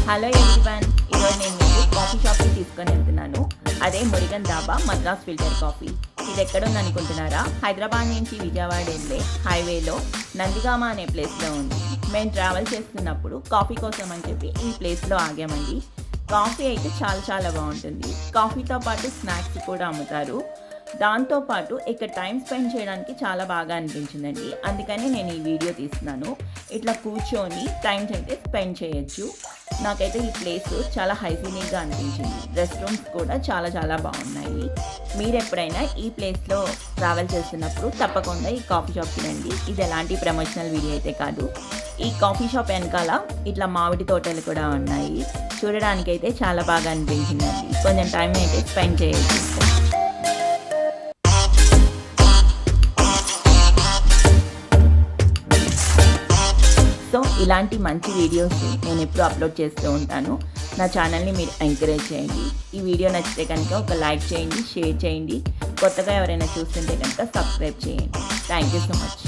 Hello everyone, ఈరోజు నేను మీకు కాఫీ షాప్కి తీసుకొని వెళ్తున్నాను. అదే మురిగన్ దాబా మద్రాస్ ఫిల్టర్ కాఫీ. ఇది ఎక్కడుంది అనుకుంటున్నారా? హైదరాబాద్ నుంచి విజయవాడ వెళ్ళే హైవేలో నందిగామ అనే ప్లేస్లో ఉంది. మేము ట్రావెల్ చేస్తున్నప్పుడు కాఫీ కోసం అని చెప్పి ఈ ప్లేస్లో ఆగామండి. కాఫీ అయితే చాలా బాగుంటుంది. కాఫీతో పాటు స్నాక్స్ కూడా అమ్ముతారు. దాంతోపాటు ఇక్కడ టైం స్పెండ్ చేయడానికి చాలా బాగా అనిపించిందండి. అందుకని నేను ఈ వీడియో తీస్తున్నాను. ఇట్లా కూర్చొని టైమ్స్ అయితే స్పెండ్ చేయొచ్చు. నాకైతే ఈ ప్లేస్ చాలా హైజీనిక్గా అనిపించింది. రెస్ట్ రూమ్స్ కూడా చాలా బాగున్నాయి. మీరు ఎప్పుడైనా ఈ ప్లేస్లో ట్రావెల్ చేస్తున్నప్పుడు తప్పకుండా ఈ కాఫీ షాప్కి రండి. ఇది ఎలాంటి ప్రమోషనల్ వీడియో అయితే కాదు. ఈ కాఫీ షాప్ వెనకాల ఇట్లా మామిడి తోటలు కూడా ఉన్నాయి. చూడడానికి అయితే చాలా బాగా అనిపించిందండి. కొంచెం టైం అయితే స్పెండ్ చేయొచ్చు. సో ఇలాంటి మంచి వీడియోస్ నేను ఎప్పుడు అప్లోడ్ చేస్తూ ఉంటాను. నా ఛానల్ని మీరు ఎంకరేజ్ చేయండి. ఈ వీడియో నచ్చితే కనుక ఒక లైక్ చేయండి, షేర్ చేయండి. కొత్తగా ఎవరైనా చూస్తుంటే కనుక సబ్స్క్రైబ్ చేయండి. Thank you so much.